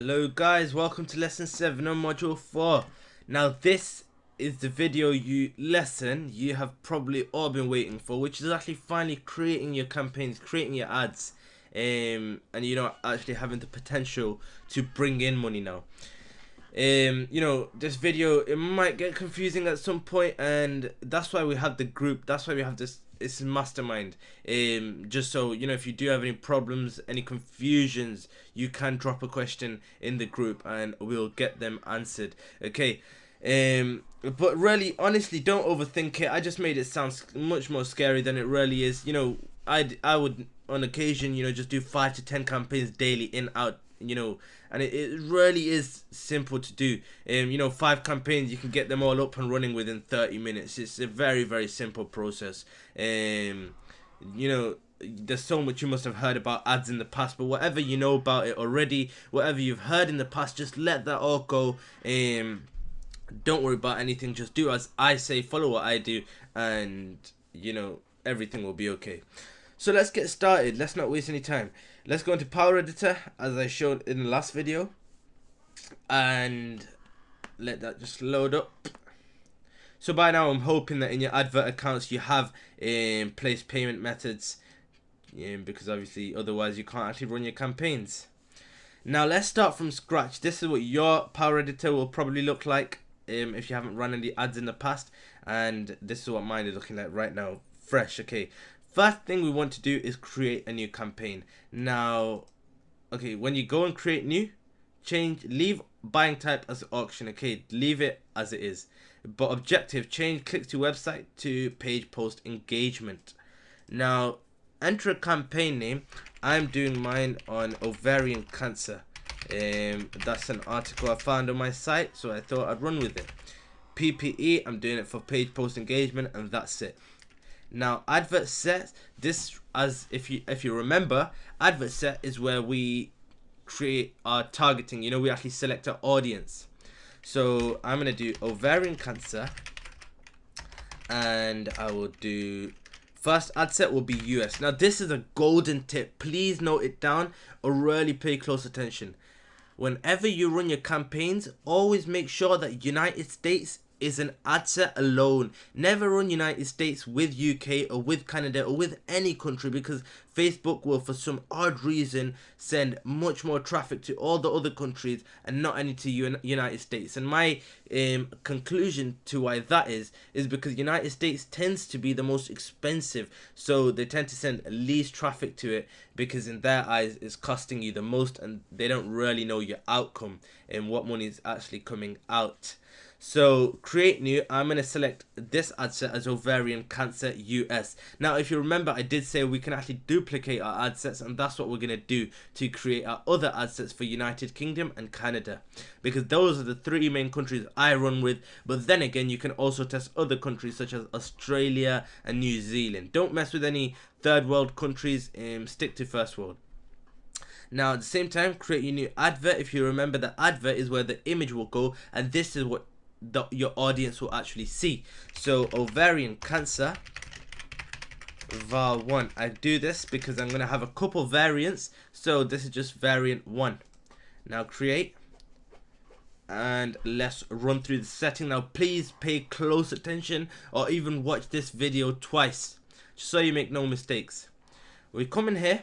Hello guys, welcome to lesson 7 on module 4. Now this is the video lesson you have probably all been waiting for, which is actually finally creating your campaigns, creating your ads, and actually having the potential to bring in money now. This video, it might get confusing at some point, and that's why we have the group, that's why we have this mastermind, just so if you do have any problems, any confusions, you can drop a question in the group and we'll get them answered. Okay. But really, honestly, don't overthink it. I just made it sound much more scary than it really is. I would on occasion just do 5 to 10 campaigns daily, in, out, and it really is simple to do. 5 campaigns, you can get them all up and running within 30 minutes. It's a very, very simple process. There's so much you must have heard about ads in the past, but whatever you know about it already, whatever you've heard in the past, just let that all go. Don't worry about anything, just do as I say, follow what I do, and everything will be okay. So let's get started. Let's not waste any time. Let's go into Power Editor as I showed in the last video, and let that just load up. So by now I'm hoping that in your advert accounts you have place payment methods, because obviously otherwise you can't actually run your campaigns. Now let's start from scratch. This is what your Power Editor will probably look like if you haven't run any ads in the past, and this is what mine is looking like right now, fresh. Okay, first thing we want to do is create a new campaign. Now, okay, when you go and create new, leave buying type as auction. Okay, leave it as it is, but objective, change click to website to page post engagement. Now enter a campaign name. I'm doing mine on ovarian cancer. That's an article I found on my site, so I thought I'd run with it. PPE, I'm doing it for page post engagement, and that's it. Now advert set, this, as if you remember, advert set is where we create our targeting. We actually select our audience. So I'm gonna do ovarian cancer, and I will do first ad set will be US. Now this is a golden tip, please note it down or really pay close attention. Whenever you run your campaigns, always make sure that United States is an ad set alone. Never run United States with UK or with Canada or with any country, because Facebook will for some odd reason send much more traffic to all the other countries and not any to United States. And my conclusion to why that is because United States tends to be the most expensive, so they tend to send least traffic to it, because in their eyes it's costing you the most and they don't really know your outcome and what money is actually coming out. So create new, I'm going to select this ad set as ovarian cancer US. Now if you remember, I did say we can actually duplicate our ad sets, and that's what we're going to do to create our other ad sets for United Kingdom and Canada, because those are the 3 main countries I run with. But then again, you can also test other countries such as Australia and New Zealand. Don't mess with any third world countries, stick to first world. Now at the same time, create your new advert. If you remember, the advert is where the image will go, and this is what your audience will actually see. So ovarian cancer var1. I do this because I'm going to have a couple variants, so this is just variant 1. Now create, and let's run through the setting. Now please pay close attention, or even watch this video twice, just so you make no mistakes. We come in here.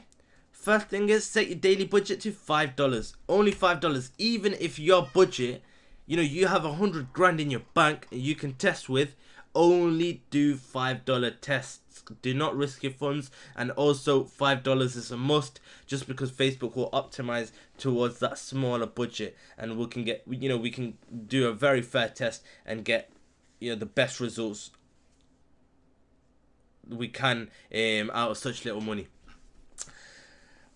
First thing is, set your daily budget to $5. Only $5. Even if your budget, you have 100 grand in your bank and you can test with, only do $5 tests. Do not risk your funds. And also $5 is a must, just because Facebook will optimize towards that smaller budget, and we can get, we can do a very fair test and get the best results we can out of such little money.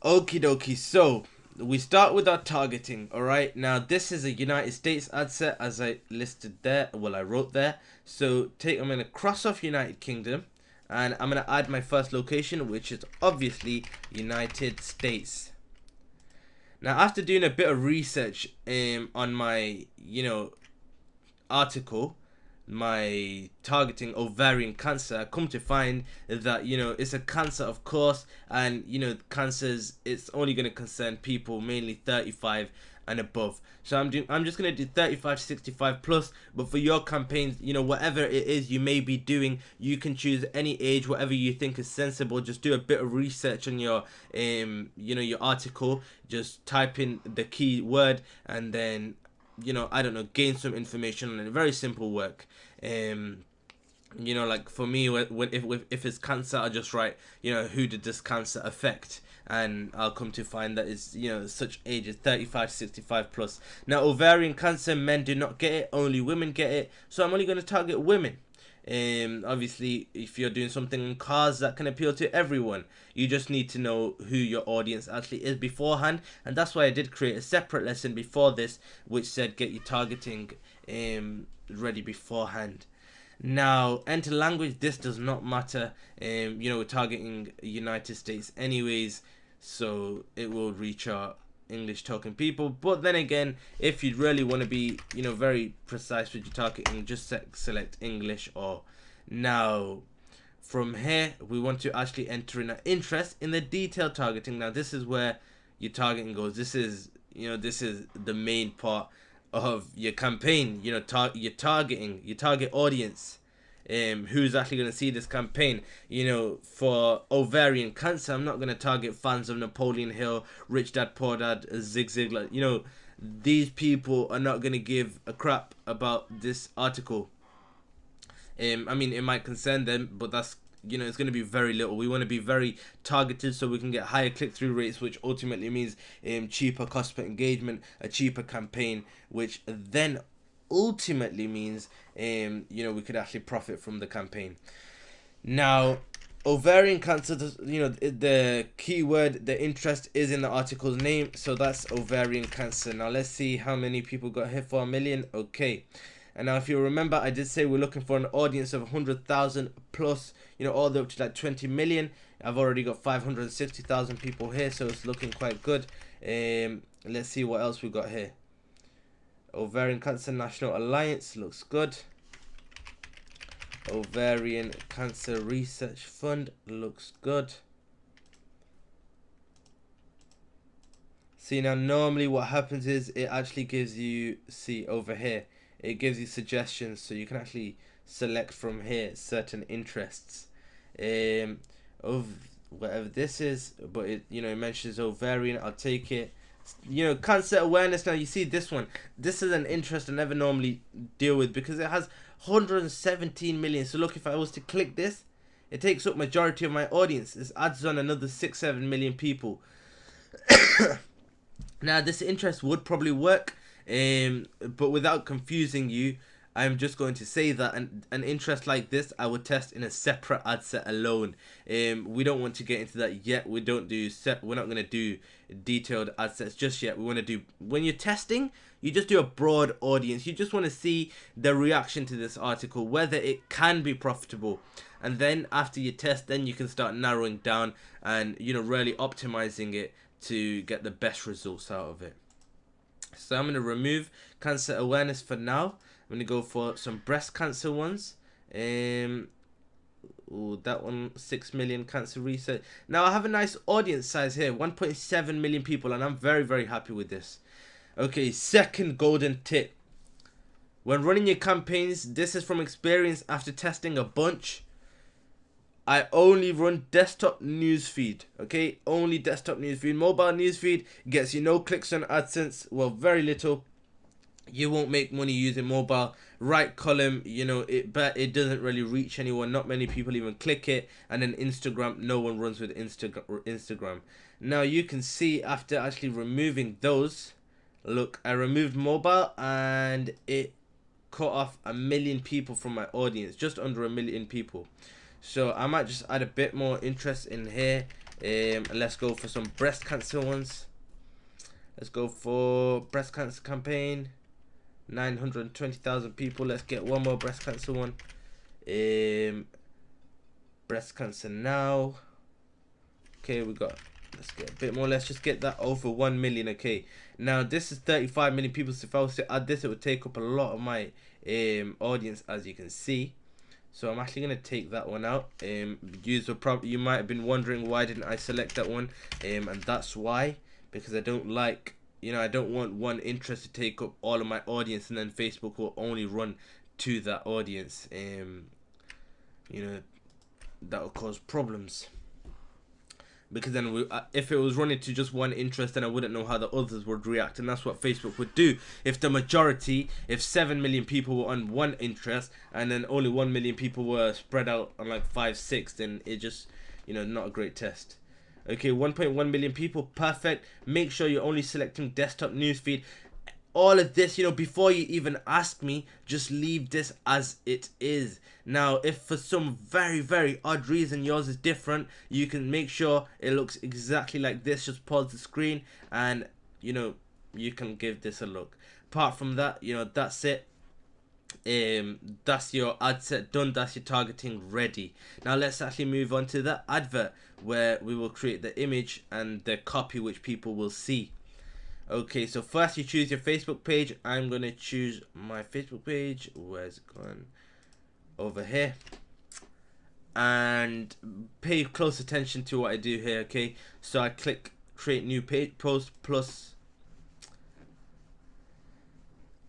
Okie dokie, so we start with our targeting. Alright, now this is a United States ad set, as I listed there, well I wrote there. So I'm going to cross off United Kingdom, and I'm going to add my first location, which is obviously United States. Now after doing a bit of research on my article, my targeting ovarian cancer, I come to find that it's a cancer, of course, and cancers, it's only going to concern people mainly 35 and above. So I'm just gonna do 35 to 65 plus. But for your campaigns, you know, whatever it is you may be doing, you can choose any age, whatever you think is sensible. Just do a bit of research on your you know, your article. Just type in the key word and then, you know, I don't know, gain some information on it. Very simple work. You know, like for me, if it's cancer, I just write, you know, who did this cancer affect, and I'll come to find that it's, you know, such ages 35 to 65 plus. Now, ovarian cancer, men do not get it, only women get it, so I'm only going to target women. Obviously, if you're doing something in cars, that can appeal to everyone. You just need to know who your audience actually is beforehand, and that's why I did create a separate lesson before this, which said get your targeting ready beforehand. Now, enter language, this does not matter. You know, we're targeting United States anyways, so it will reach our English talking people. But then again, if you really want to be, you know, very precise with your targeting, just select English. Or now from here, we want to actually enter in our interest in the detailed targeting. Now this is where your targeting goes. This is, you know, this is the main part of your campaign. You know, your targeting, your target audience, who's actually going to see this campaign. You know, for ovarian cancer, I'm not going to target fans of Napoleon Hill, Rich Dad Poor Dad, Zig Ziglar. You know, these people are not going to give a crap about this article. I mean, it might concern them, but that's, you know, it's going to be very little. We want to be very targeted so we can get higher click-through rates, which ultimately means cheaper cost per engagement, a cheaper campaign, which then ultimately means you know, we could actually profit from the campaign. Now, ovarian cancer, you know, the keyword, the interest is in the article's name, so that's ovarian cancer. Now let's see how many people got hit for 1 million. Okay. And now, if you remember, I did say we're looking for an audience of 100,000 plus, you know, all the way up to like 20 million. I've already got 560,000 people here, so it's looking quite good. Let's see what else we got here. Ovarian Cancer National Alliance looks good. Ovarian Cancer Research Fund looks good. See, now normally what happens is it actually gives you, see over here, it gives you suggestions, so you can actually select from here certain interests of whatever this is. But it, you know, it mentions ovarian. I'll take it. You know, cancer awareness. Now you see this one, this is an interest I never normally deal with because it has 117 million. So look, if I was to click this, it takes up majority of my audience. This adds on another 6-7 million people. Now this interest would probably work, but without confusing you, I'm just going to say that an interest like this I would test in a separate ad set alone. We don't want to get into that yet. We're not going to do detailed ad sets just yet. We want to do, when you're testing, you just do a broad audience. You just want to see the reaction to this article, whether it can be profitable. And then after you test, then you can start narrowing down and, you know, really optimizing it to get the best results out of it. So I'm going to remove cancer awareness for now. I'm going to go for some breast cancer ones. Ooh, that one, 6 million cancer research. Now I have a nice audience size here, 1.7 million people, and I'm very, very happy with this. Okay, second golden tip. When running your campaigns, this is from experience after testing a bunch. I only run desktop newsfeed, okay? Only desktop newsfeed. Mobile newsfeed gets you no clicks on AdSense, well, very little. You won't make money using mobile. Right column, you know, but it doesn't really reach anyone. Not many people even click it. And then Instagram, no one runs with Instagram. Now you can see after actually removing those, look, I removed mobile and it cut off 1 million people from my audience, just under 1 million people. So I might just add a bit more interest in here. Let's go for some breast cancer ones. Let's go for breast cancer campaign. 920,000 people. Let's get one more breast cancer one. Breast cancer now. Okay, we got, let's get a bit more. Let's just get that over 1 million. Okay, now this is 35 million people, so if I was to add this, it would take up a lot of my audience, as you can see. So I'm actually going to take that one out. You might have been wondering why didn't I select that one, and that's why, because I don't like you know, I don't want one interest to take up all of my audience, and then Facebook will only run to that audience. You know, that will cause problems, because then if it was running to just one interest, then I wouldn't know how the others would react, and that's what Facebook would do. If the majority, if 7 million people were on one interest, and then only 1 million people were spread out on like 5-6, then it just, you know, not a great test. Okay, 1.1 million people, perfect. Make sure you're only selecting desktop newsfeed. All of this, you know, before you even ask me, just leave this as it is. Now, if for some very, very odd reason yours is different, you can make sure it looks exactly like this. Just pause the screen and, you know, you can give this a look. Apart from that, you know, that's it. That's your ad set done. That's your targeting ready. Now let's actually move on to the advert, where we will create the image and the copy which people will see. Okay, so first you choose your Facebook page. I'm gonna choose my Facebook page. Where's it gone? Over here. And pay close attention to what I do here. Okay, so I click create new page post plus.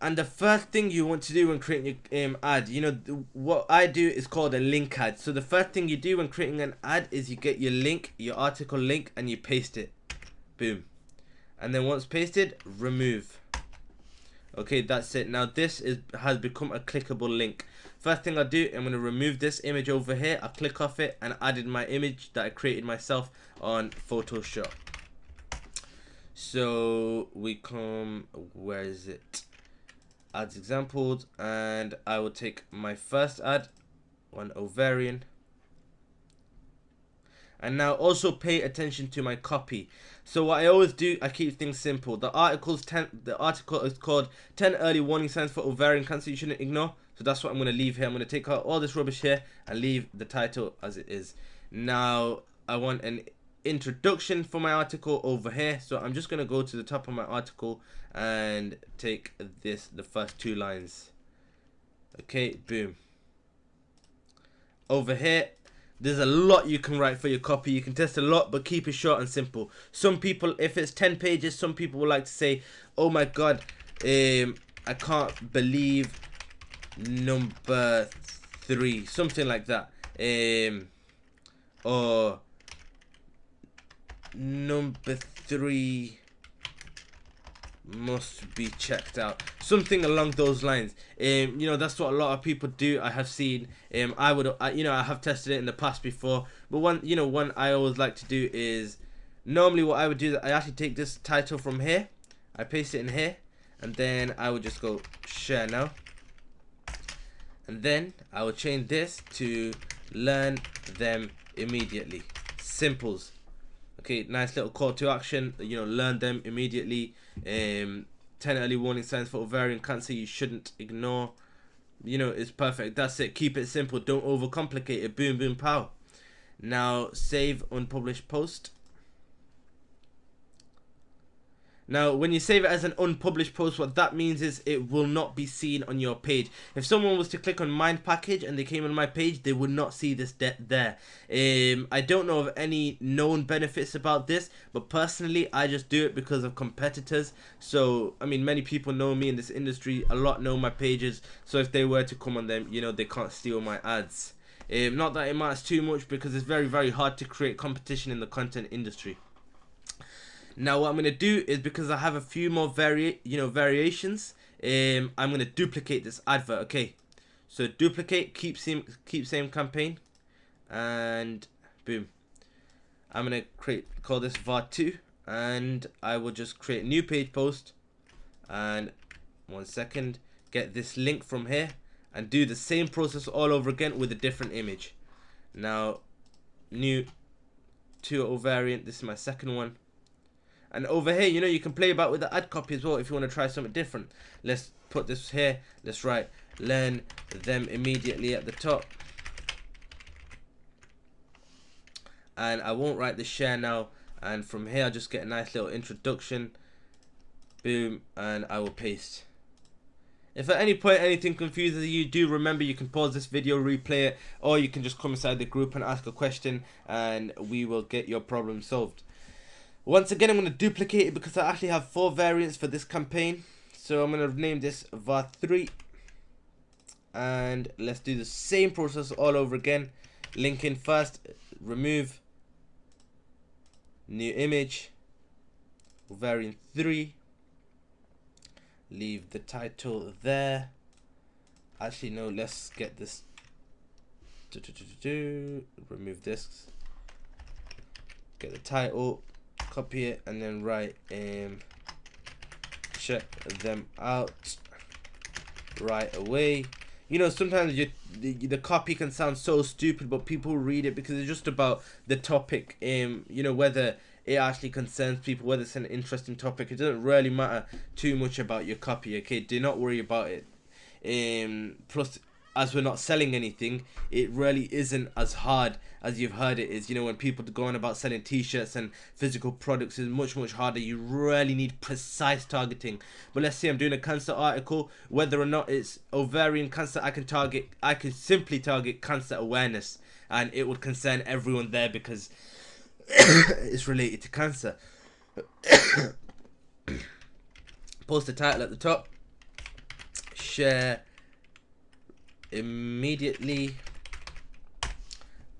And the first thing you want to do when creating your ad, you know, what I do is called a link ad. So the first thing you do when creating an ad is you get your link, your article link, and you paste it. Boom. And then once pasted, remove. Okay, that's it. Now this has become a clickable link. First thing I do, I'm going to remove this image over here. I click off it and added my image that I created myself on Photoshop. So we come, where is it? Ads examples, and I will take my first ad, one ovarian. And now also pay attention to my copy. So what I always do, I keep things simple. The article is called 10 early warning signs for ovarian cancer you shouldn't ignore. So that's what I'm going to leave here. I'm going to take out all this rubbish here and leave the title as it is. Now I want an introduction for my article over here. So I'm just going to go to the top of my article and take the first 2 lines. Okay, boom. Over here, there's a lot you can write for your copy. You can test a lot, but keep it short and simple. Some people, if it's 10 pages, some people will like to say, oh my god, I can't believe number 3, something like that. Or number 3 must be checked out, something along those lines. You know, that's what a lot of people do. I have seen. You know, I have tested it in the past before. But one I always like to do is, normally what I would do, I actually take this title from here, I paste it in here, and then I would just go share now, and then I will change this to learn them immediately. Simples. Okay, nice little call to action. You know, learn them immediately. 10 early warning signs for ovarian cancer you shouldn't ignore. You know, it's perfect. That's it. Keep it simple. Don't overcomplicate it. Boom, boom, pow. Now save unpublished post. Now, when you save it as an unpublished post, what that means is it will not be seen on your page. If someone was to click on Mind Package and they came on my page, they would not see this there. I don't know of any known benefits about this, but personally, I just do it because of competitors. So, I mean, many people know me in this industry. A lot know my pages. So if they were to come on them, you know, they can't steal my ads. Not that it matters too much, because it's very, very hard to create competition in the content industry. Now what I'm going to do is, because I have a few more variations, I'm going to duplicate this advert. Okay, so duplicate, keep same campaign, and boom. I'm going to call this var2, and I will just create a new page post, and 1 second, get this link from here, and do the same process all over again with a different image. Now, new 2 ovarian, this is my second one. And over here, you know, you can play about with the ad copy as well if you want to try something different. Let's put this here. Let's write learn them immediately at the top. And I won't write the share now. And from here, I'll just get a nice little introduction. Boom. And I will paste. If at any point anything confuses you, do remember you can pause this video, replay it, or you can just come inside the group and ask a question, and we will get your problem solved. Once again, I'm going to duplicate it because I actually have 4 variants for this campaign. So I'm going to name this var3. And let's do the same process all over again. Link in first, remove, new image, variant 3. Leave the title there. Actually, no, let's get this. Remove this. Get the title, copy it, and then write check them out right away. You know, sometimes the copy can sound so stupid, but people read it because it's just about the topic. You know, whether it actually concerns people, whether it's an interesting topic. It doesn't really matter too much about your copy. Okay, do not worry about it. Plus, as we're not selling anything, it really isn't as hard as you've heard it is. You know, when people go on about selling t-shirts and physical products, is much harder. You really need precise targeting. But let's say I'm doing a cancer article, whether or not it's ovarian cancer, I can simply target cancer awareness, and it would concern everyone there because it's related to cancer. Post the title at the top, share immediately,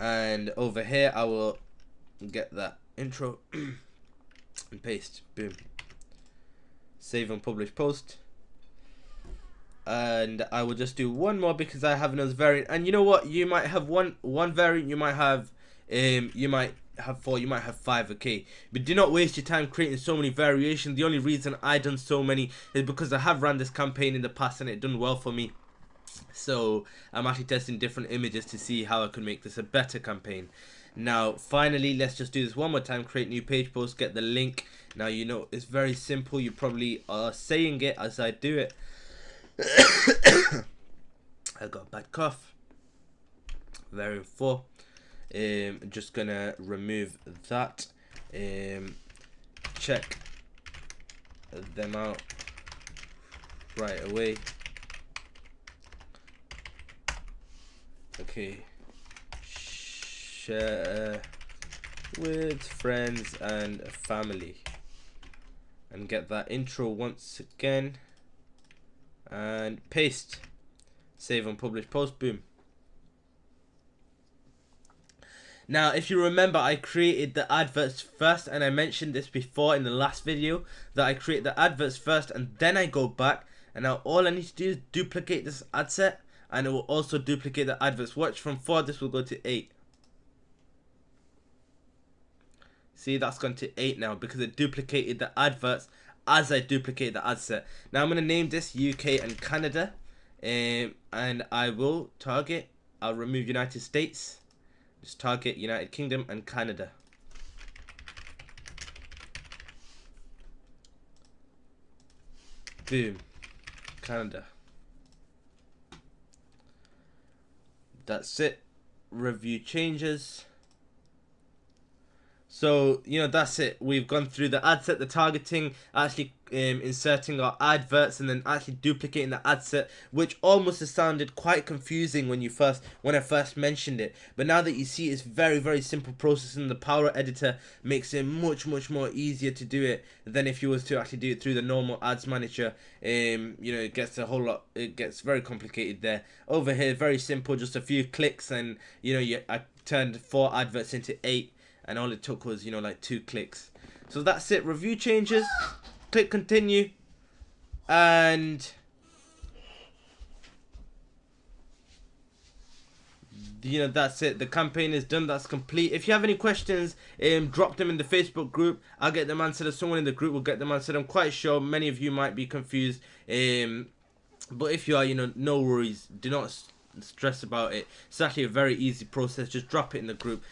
and over here I will get that intro and paste. Boom. Save and publish post, and I will just do one more because I have another variant. And you know what, you might have one variant, you might have 4, you might have 5. Okay, but do not waste your time creating so many variations. The only reason I done so many is because I have ran this campaign in the past and it done well for me. So I'm actually testing different images to see how I can make this a better campaign. Now finally, let's just do this one more time. Create new page post, get the link. Now you know it's very simple. You probably are saying it as I do it. I got a bad cough. Variant 4. I'm just gonna remove that. Check them out right away. Okay, share with friends and family, and get that intro once again, and paste, save and publish post. Boom. Now if you remember, I created the adverts first, and I mentioned this before in the last video that I create the adverts first and then I go back, and now all I need to do is duplicate this ad set, and it will also duplicate the adverts. Watch, from 4 this will go to 8. See, that's gone to 8 now because it duplicated the adverts as I duplicate the ad set. Now I'm going to name this UK and Canada, and I will target, I'll remove United States, just target United Kingdom and Canada. Boom. Canada. That's it. Review changes. So, you know, that's it. We've gone through the ad set, the targeting, actually inserting our adverts, and then actually duplicating the ad set, which almost has sounded quite confusing when I first mentioned it. But now that you see, it's very simple process, and the Power Editor makes it much more easier to do it than if you was to actually do it through the normal Ads Manager. You know, it gets it gets very complicated there. Over here, very simple, just a few clicks, and you know, I turned 4 adverts into 8. And all it took was, you know, like 2 clicks. So that's it. Review changes. Click continue. And you know, that's it. The campaign is done. That's complete. If you have any questions, drop them in the Facebook group. I'll get them answered, or someone in the group will get them answered. I'm quite sure many of you might be confused. But if you are, you know, no worries. Do not stress about it. It's actually a very easy process. Just drop it in the group.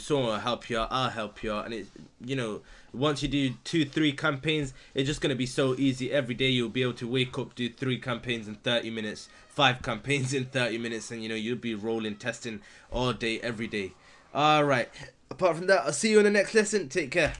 Someone will help you out, I'll help you out, and it's, you know, once you do 2-3 campaigns, it's just going to be so easy. Every day you'll be able to wake up, do 3 campaigns in 30 minutes, 5 campaigns in 30 minutes, and you know, you'll be rolling, testing all day, every day. Alright, apart from that, I'll see you in the next lesson. Take care.